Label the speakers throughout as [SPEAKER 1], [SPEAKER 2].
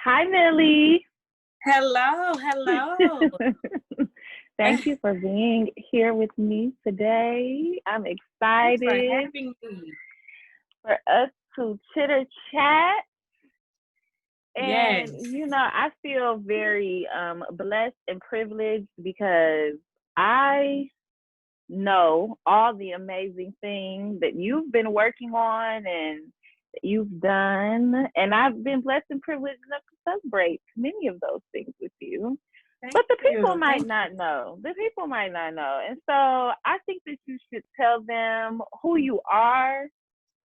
[SPEAKER 1] Hi, Millie.
[SPEAKER 2] Hello, hello.
[SPEAKER 1] Thank you for being here with me today. I'm
[SPEAKER 2] Thanks for
[SPEAKER 1] excited
[SPEAKER 2] having me.
[SPEAKER 1] for us to chitter chat. And,
[SPEAKER 2] Yes.
[SPEAKER 1] I feel very blessed and privileged because I know all the amazing things that you've been working on and that you've done. And I've been blessed and privileged enough to celebrate many of those things with you.
[SPEAKER 2] Thank
[SPEAKER 1] But the people
[SPEAKER 2] you.
[SPEAKER 1] might
[SPEAKER 2] Thank you.
[SPEAKER 1] not know. The people might not know. And so I think that you should tell them who you are,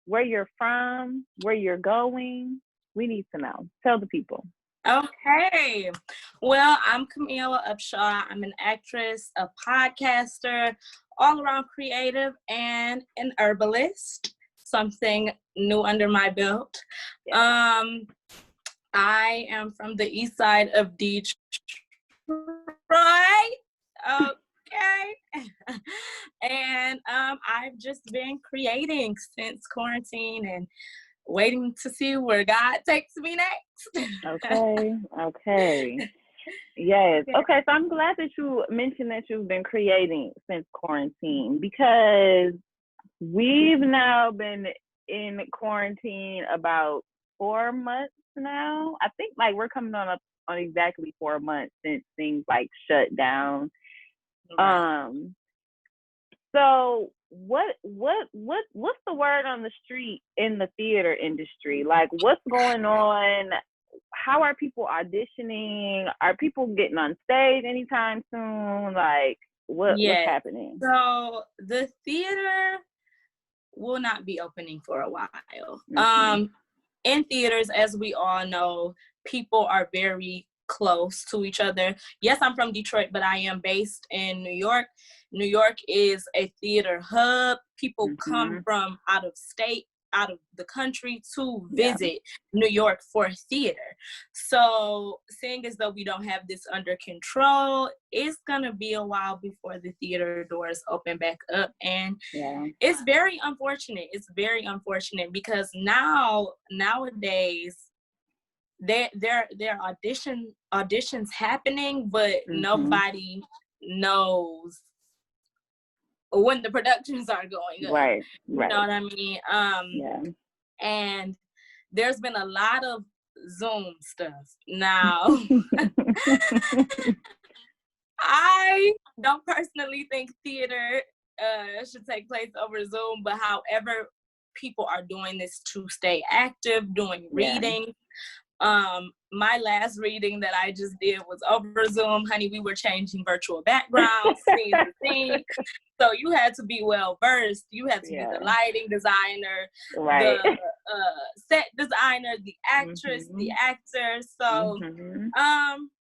[SPEAKER 1] where you're from, where you're going. We need to know. Tell the people.
[SPEAKER 2] Okay. Well, I'm Camille Upshaw. I'm an actress, a podcaster, all around creative, and an herbalist. Something new under my belt.
[SPEAKER 1] Yeah.
[SPEAKER 2] I am from the east side of Detroit. Okay. And I've just been creating since quarantine and waiting to see where God takes me next.
[SPEAKER 1] Okay. Yes.
[SPEAKER 2] Yeah.
[SPEAKER 1] Okay. So I'm glad that you mentioned that you've been creating since quarantine because we've now been in quarantine about 4 months now. I think like we're coming on up on exactly 4 months since things like shut down.
[SPEAKER 2] Right.
[SPEAKER 1] Um, so what's the word on the street in the theater industry? Like what's going on? How are people auditioning? Are people getting on stage anytime soon? Like what's
[SPEAKER 2] Yes.
[SPEAKER 1] happening?
[SPEAKER 2] So the theater will not be opening for a while.
[SPEAKER 1] Mm-hmm.
[SPEAKER 2] In theaters, as we all know, people are very close to each other. Yes, I'm from Detroit, but I am based in New York. New York is a theater hub. People
[SPEAKER 1] Mm-hmm.
[SPEAKER 2] come from out of state, out of the country to
[SPEAKER 1] Yeah.
[SPEAKER 2] visit New York for theater. So seeing as though we don't have this under control, it's gonna be a while before the theater doors open back up. And
[SPEAKER 1] Yeah.
[SPEAKER 2] it's very unfortunate. It's very unfortunate because nowadays there are auditions happening, but
[SPEAKER 1] Mm-hmm.
[SPEAKER 2] nobody knows when the productions are going up.
[SPEAKER 1] Right.
[SPEAKER 2] You know
[SPEAKER 1] Right.
[SPEAKER 2] what I mean?
[SPEAKER 1] Yeah.
[SPEAKER 2] And there's been a lot of Zoom stuff. Now, I don't personally think theater should take place over Zoom, but however, people are doing this to stay active, doing
[SPEAKER 1] Yeah.
[SPEAKER 2] reading. My last reading that I just did was over Zoom. Honey, we were changing virtual backgrounds, scene to scene. So you had to be well versed. You had to be the
[SPEAKER 1] Yeah.
[SPEAKER 2] lighting designer,
[SPEAKER 1] Right.
[SPEAKER 2] the set designer, the actress, the
[SPEAKER 1] Mm-hmm.
[SPEAKER 2] actor. So
[SPEAKER 1] Mm-hmm.
[SPEAKER 2] um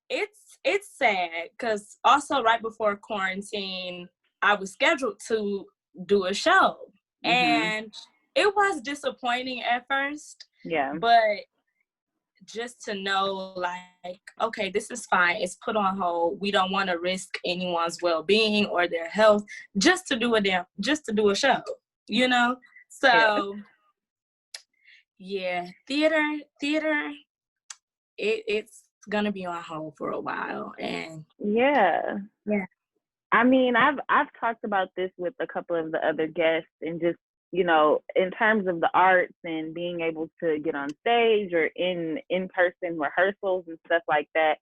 [SPEAKER 2] it's sad because also right before quarantine, I was scheduled to do a show,
[SPEAKER 1] Mm-hmm.
[SPEAKER 2] and it was disappointing at first,
[SPEAKER 1] Yeah.
[SPEAKER 2] but just to know like, okay, this is fine, it's put on hold, we don't want to risk anyone's well-being or their health just to do a show, you know.
[SPEAKER 1] Yeah.
[SPEAKER 2] So yeah, theater it's gonna be on hold for a while. And
[SPEAKER 1] Yeah.
[SPEAKER 2] yeah.
[SPEAKER 1] I mean, I've talked about this with a couple of the other guests and just, in terms of the arts and being able to get on stage or in-person rehearsals and stuff like that,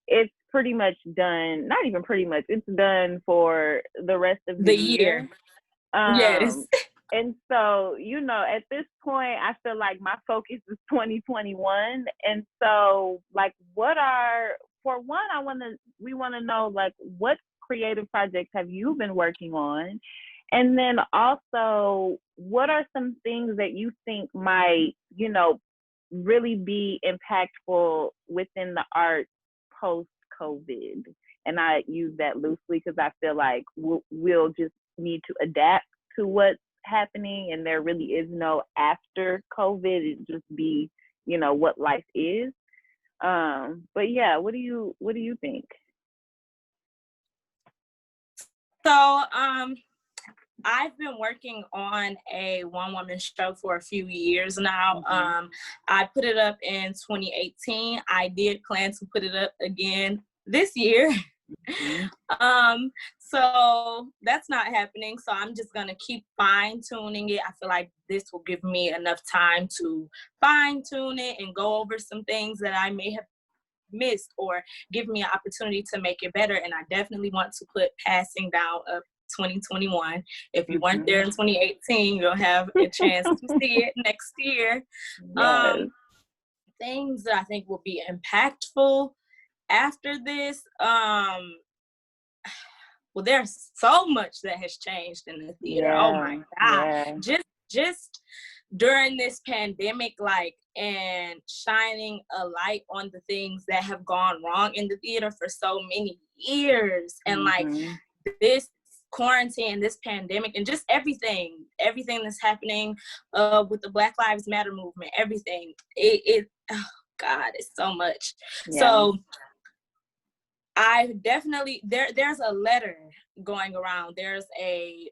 [SPEAKER 1] it's pretty much done, not even pretty much, it's done for the rest of the
[SPEAKER 2] The
[SPEAKER 1] year.
[SPEAKER 2] year. Yes.
[SPEAKER 1] Um and so, at this point I feel like my focus is 2021. And so like for one, we want to know like what creative projects have you been working on? And then also, what are some things that you think might, really be impactful within the arts post COVID? And I use that loosely because I feel like we'll just need to adapt to what's happening, and there really is no after COVID. It just be, what life is. But yeah, what do you think?
[SPEAKER 2] So I've been working on a one-woman show for a few years now. I put it up in 2018. I did plan to put it up again this year. So that's not happening. So I'm just gonna keep fine-tuning it. I feel like this will give me enough time to fine-tune it and go over some things that I may have missed, or give me an opportunity to make it better. And I definitely want to put Passing Down up 2021. If you weren't there in 2018, you'll have a chance to see it next year.
[SPEAKER 1] Yes.
[SPEAKER 2] Things that I think will be impactful after this, well, there's so much that has changed in the theater. Oh my God. Just during this pandemic, like, and shining a light on the things that have gone wrong in the theater for so many years. And like this quarantine, this pandemic, and just everything that's happening with the Black Lives Matter movement, everything, it oh God, it's so much. So I definitely, there's a letter going around. There's a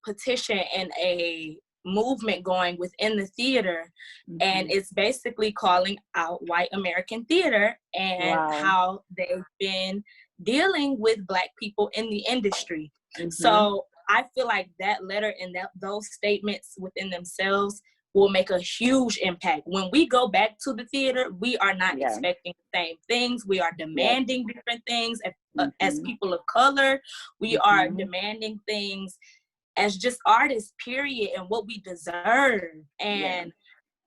[SPEAKER 2] petition and a movement going within the theater, and it's basically calling out white American theater and how they've been dealing with Black people in the industry. So I feel like that letter and those statements within themselves will make a huge impact. When we go back to the theater, we are not expecting the same things. We are demanding different things. As people of color, we are demanding things as just artists, period, and what we deserve. And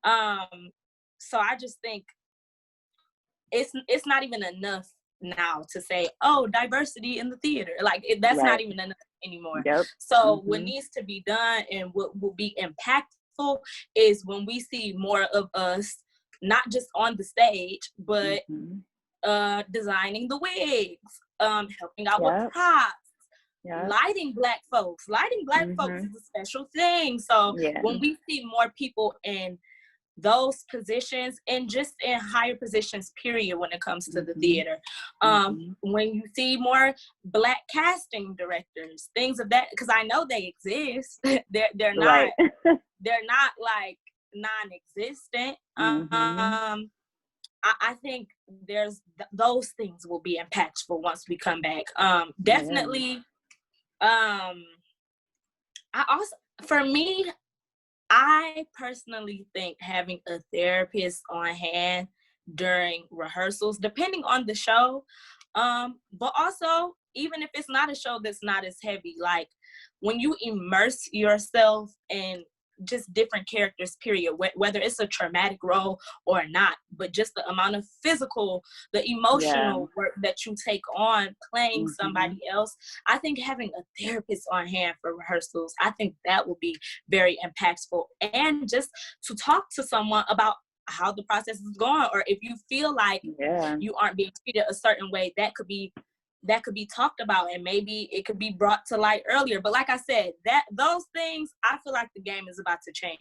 [SPEAKER 2] so I just think it's not even enough now to say, oh, diversity in the theater. Like, that's not even enough anymore. So what needs to be done and what will be impactful is when we see more of us, not just on the stage, but designing the wigs, helping out with props, lighting Black folks. Lighting Black folks is a special thing. So when we see more people in those positions and just in higher positions, period, when it comes to the theater, when you see more Black casting directors, things of that, because I know they exist. they're not they're not like non-existent. I think there's those things will be impactful once we come back. Definitely. I also, for me, I personally think having a therapist on hand during rehearsals, depending on the show, but also even if it's not a show that's not as heavy, like when you immerse yourself in just different characters, period, whether it's a traumatic role or not, but just the amount of physical, the emotional work that you take on playing somebody else, I think having a therapist on hand for rehearsals, I think that will be very impactful. And just to talk to someone about how the process is going, or if you feel like you aren't being treated a certain way, that could be talked about, and maybe it could be brought to light earlier. But like I said, those things, I feel like the game is about to change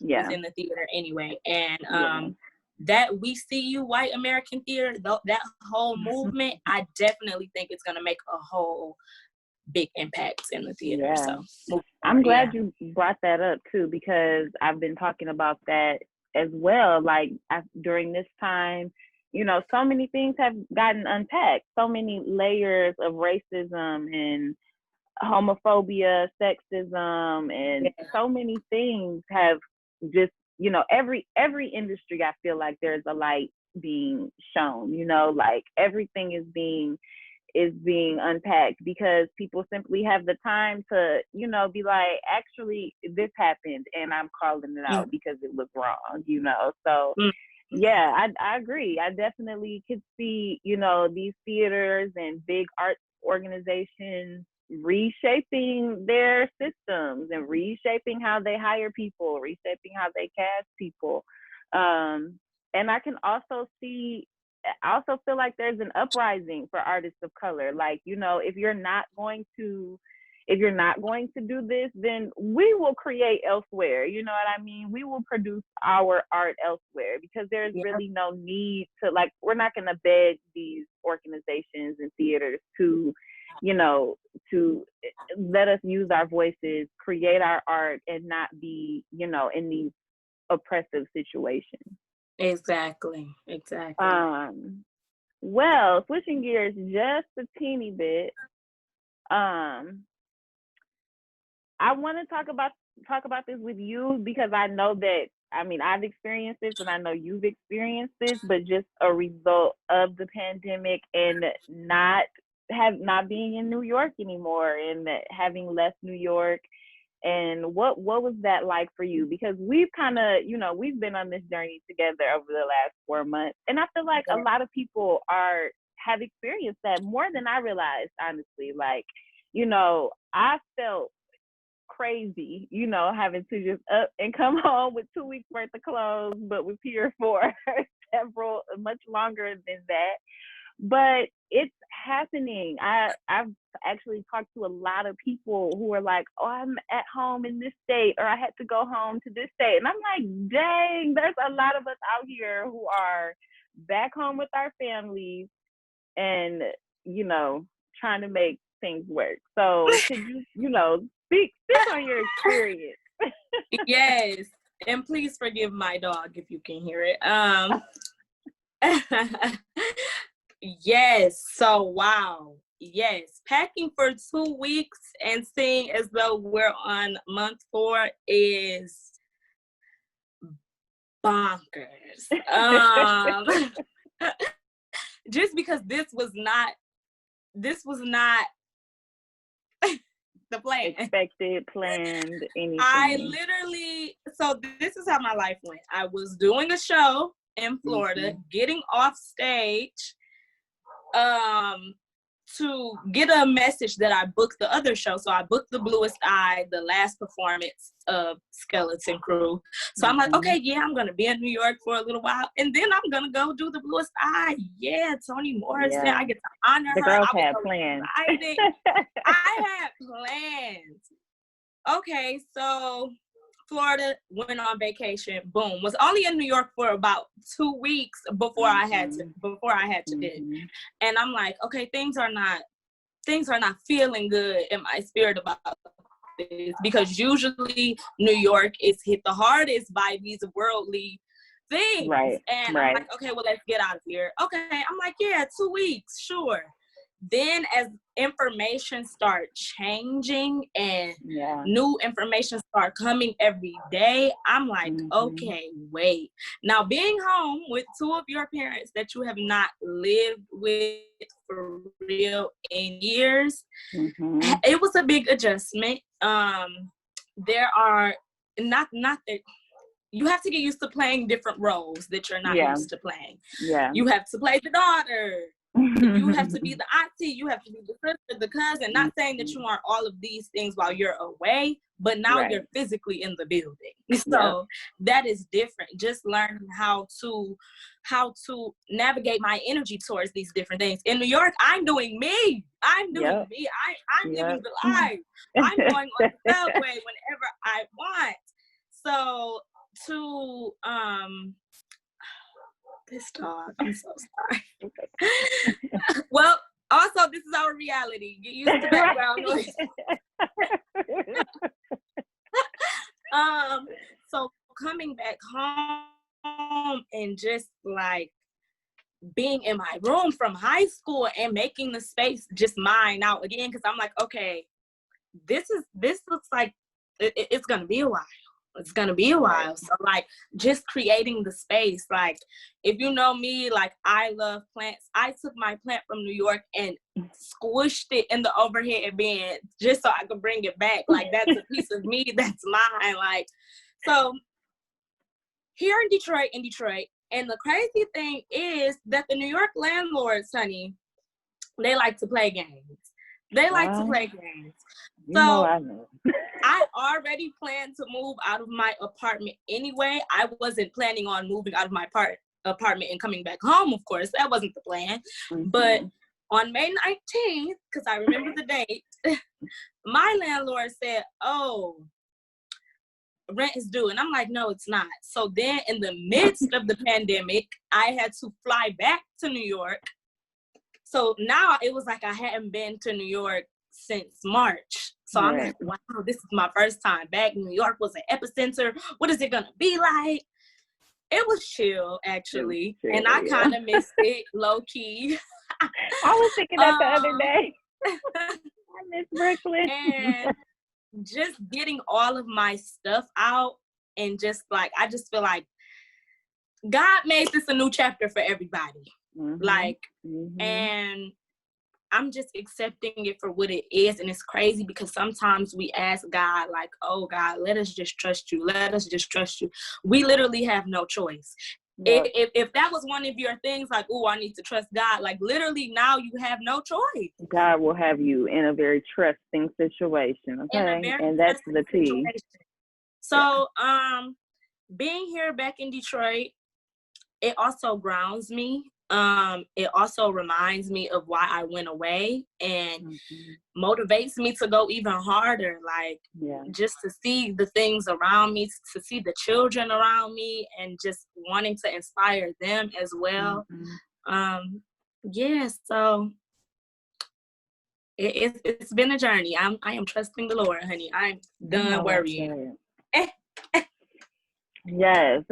[SPEAKER 2] within the theater anyway. And that We See You white American theater, that whole movement, I definitely think it's going to make a whole big impact in the theater. So
[SPEAKER 1] I'm glad you brought that up too, because I've been talking about that as well. Like during this time, you know, so many things have gotten unpacked, so many layers of racism and homophobia, sexism, and so many things have just, you know, every industry, I feel like there's a light being shown, you know, like everything is being unpacked because people simply have the time to, you know, be like, actually this happened and I'm calling it out because it was wrong, you know. So yeah, I agree. I definitely could see, you know, these theaters and big art organizations reshaping their systems and reshaping how they hire people, reshaping how they cast people. And I can also see, I also feel like there's an uprising for artists of color. Like, you know, if you're not going to do this, then we will create elsewhere. You know what I mean? We will produce our art elsewhere because there's really no need to, like, we're not going to beg these organizations and theaters to, to let us use our voices, create our art, and not be, in these oppressive situations.
[SPEAKER 2] Exactly.
[SPEAKER 1] Well, switching gears just a teeny bit, I want to talk about this with you because I know that, I've experienced this and I know you've experienced this, but just a result of the pandemic and not being in New York anymore and having left New York. And what was that like for you? Because we've kind of, we've been on this journey together over the last 4 months, and I feel like a lot of people have experienced that more than I realized, honestly. Like, I felt crazy, having to just up and come home with 2 weeks worth of clothes, but was here for much longer than that. But it's happening. I've actually talked to a lot of people who are like, oh, I'm at home in this state, or I had to go home to this state. And I'm like, dang, there's a lot of us out here who are back home with our families and, trying to make things work. So could you, speak on your experience?
[SPEAKER 2] Yes. And please forgive my dog if you can hear it. Yes. So, wow. Yes. Packing for 2 weeks and seeing as though we're on month 4 is bonkers. Just because this was not the plan.
[SPEAKER 1] Expected, planned, anything.
[SPEAKER 2] So this is how my life went. I was doing a show in Florida, getting off stage, to get a message that I booked the other show. So I booked The Bluest Eye, the last performance of Skeleton Crew. So I'm like, okay, yeah, I'm going to be in New York for a little while. And then I'm going to go do The Bluest Eye. Yeah, Toni Morrison. Yeah. I get to honor
[SPEAKER 1] the
[SPEAKER 2] her.
[SPEAKER 1] Girls had plans.
[SPEAKER 2] I had plans. Okay, so Florida, went on vacation, boom. Was only in New York for about 2 weeks before I had to dip. And I'm like, okay, things are not feeling good in my spirit about this, because usually New York is hit the hardest by these worldly things. Right. And I'm like, okay, well, let's get out of here. Okay, I'm like, yeah, 2 weeks, sure. Then as information start changing and new information start coming every day, I'm like, okay, wait. Now, being home with 2 of your parents that you have not lived with for real in years, it was a big adjustment. There are not that you have to get used to playing different roles that you're not used to playing. Yeah. You have to play the daughter. You have to be the auntie, you have to be the sister, the cousin. Not saying that you aren't all of these things while you're away, but now you're physically in the building. So that is different. Just learning how to navigate my energy towards these different things. In New York, I'm doing me. I'm living the life. I'm going on the subway whenever I want. So this dog, I'm so sorry. Well, also, this is our reality. Get used to background noise. So coming back home and just like being in my room from high school and making the space just mine out again, because I'm like, okay, this looks like it's gonna be a while. It's gonna be a while. So like just creating the space. Like if you know me, like I love plants. I took my plant from New York and squished it in the overhead bin just so I could bring it back. Like that's a piece of me that's mine. Like so here in Detroit, and the crazy thing is that the New York landlords, honey, they like to play games. So I already planned to move out of my apartment anyway. I wasn't planning on moving out of my apartment and coming back home, of course. That wasn't the plan. But on May 19th, because I remember the date, my landlord said, oh, rent is due. And I'm like, no, it's not. So then in the midst of the pandemic, I had to fly back to New York So now it was like I hadn't been to New York since March. So I'm like, wow, this is my first time back. New York was an epicenter. What is it going to be like? It was chill, actually. And I kind of missed it, low key.
[SPEAKER 1] I was thinking that the other day. I miss Brooklyn.
[SPEAKER 2] And just getting all of my stuff out and just like, I just feel like God made this a new chapter for everybody. Like, and I'm just accepting it for what it is. And it's crazy because sometimes we ask God, like, oh, God, let us just trust you. Let us just trust you. We literally have no choice. Yep. If that was one of your things, like, oh, I need to trust God, like, literally now you have no choice.
[SPEAKER 1] God will have you in a very trusting situation, okay? And that's the key.
[SPEAKER 2] So, being here back in Detroit, it also grounds me. It also reminds me of why I went away and motivates me to go even harder, like just to see the things around me, to see the children around me, and just wanting to inspire them as well. So it's been a journey. I am trusting the Lord, honey. I'm done worrying.
[SPEAKER 1] Yes,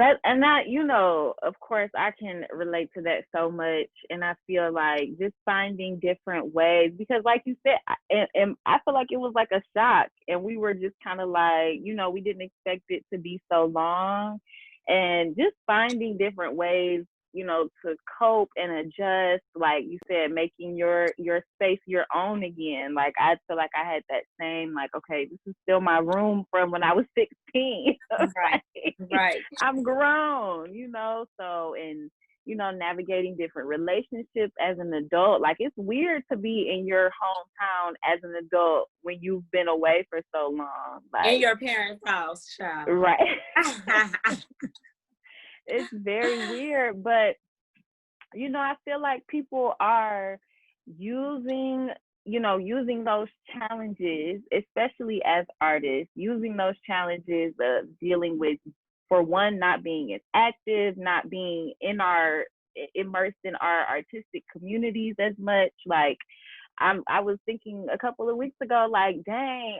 [SPEAKER 1] you know, of course, I can relate to that so much, and I feel like just finding different ways, because like you said, and I feel like it was like a shock, and we were just kind of like, you know, we didn't expect it to be so long, and just finding different ways, you know, to cope and adjust, like you said, making your space your own again. Like, I feel like I had that same, like, okay, this is still my room from when I was 16.
[SPEAKER 2] Right.
[SPEAKER 1] I'm grown, you know, so, and, you know, navigating different relationships as an adult. Like, it's weird to be in your hometown as an adult when you've been away for so long. Like,
[SPEAKER 2] in your parents' house, child.
[SPEAKER 1] Right. It's very weird, but, you know, I feel like people are using those challenges, especially as artists, using those challenges of dealing with, for one, not being as active, not being immersed in our artistic communities as much. Like, I was thinking a couple of weeks ago, like, dang,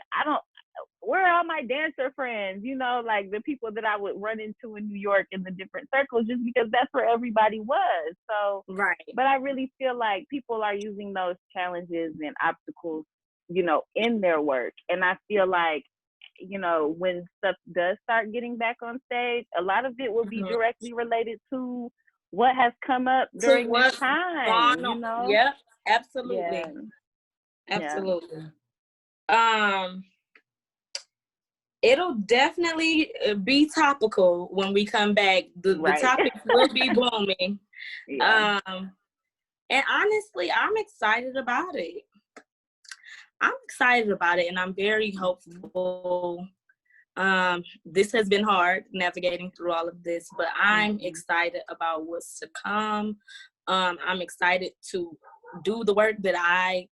[SPEAKER 1] where are all my dancer friends? You know, like the people that I would run into in New York in the different circles, just because that's where everybody was. So,
[SPEAKER 2] right.
[SPEAKER 1] But I really feel like people are using those challenges and obstacles, you know, in their work. And I feel like, you know, when stuff does start getting back on stage, a lot of it will be directly related to what has come up during this time, you know?
[SPEAKER 2] Yep, absolutely.
[SPEAKER 1] Yeah.
[SPEAKER 2] Absolutely. Yeah. It'll definitely be topical when we come back. The topics will be booming. Yeah. And honestly, I'm excited about it. And I'm very hopeful. This has been hard navigating through all of this, but I'm excited about what's to come. I'm excited to do the work that I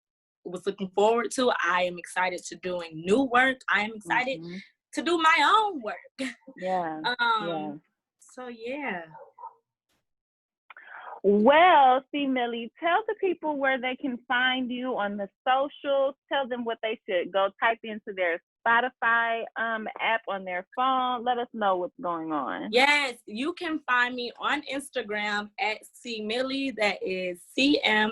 [SPEAKER 2] was looking forward to. I am excited to doing new work. I am excited to do my own work.
[SPEAKER 1] Yeah.
[SPEAKER 2] So yeah.
[SPEAKER 1] Well, see, Millie, tell the people where they can find you on the socials. Tell them what they should go type into their Spotify app on their phone. Let us know what's going on.
[SPEAKER 2] Yes, you can find me on Instagram at Camille. That is CMILLIEEE.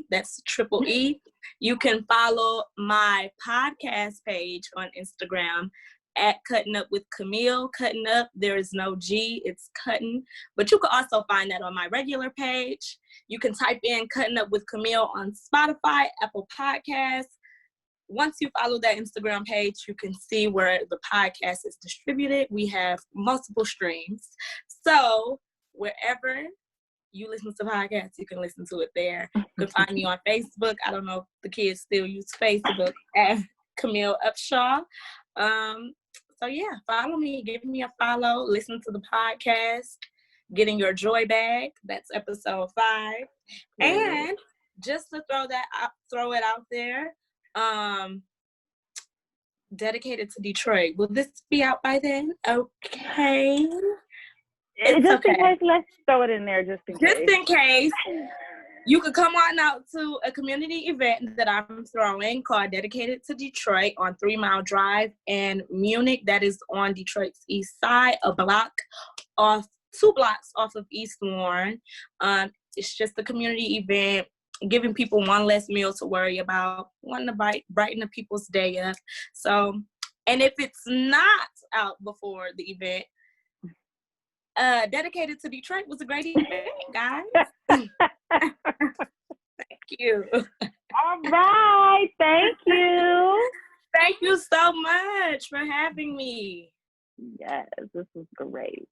[SPEAKER 2] That's triple E. You can follow my podcast page on Instagram at Cutting Up with Camille. Cutting Up, there is no G, it's cutting. But you can also find that on my regular page. You can type in Cutting Up with Camille on Spotify, Apple Podcasts. Once you follow that Instagram page, you can see where the podcast is distributed. We have multiple streams. So wherever you listen to podcasts, you can listen to it there. You can find me on Facebook. I don't know if the kids still use Facebook at Camille Upshaw. So yeah, follow me, give me a follow, listen to the podcast, Getting Your Joy Back. That's episode 5. And just to throw it out there, Dedicated to Detroit. Will this be out by then? Okay. It's
[SPEAKER 1] Just in
[SPEAKER 2] okay.
[SPEAKER 1] case, let's throw it in there just in
[SPEAKER 2] Just
[SPEAKER 1] case.
[SPEAKER 2] in case. You could come on out to a community event that I'm throwing called Dedicated to Detroit on 3 Mile Drive in Munich. That is on Detroit's east side, 2 blocks off of East Warren. It's just a community event, giving people one less meal to worry about, wanting to brighten the people's day up. So, and if it's not out before the event, Dedicated to Detroit was a great event, guys. Thank you.
[SPEAKER 1] All right. Thank you.
[SPEAKER 2] Thank you so much for having me.
[SPEAKER 1] Yes, this was great.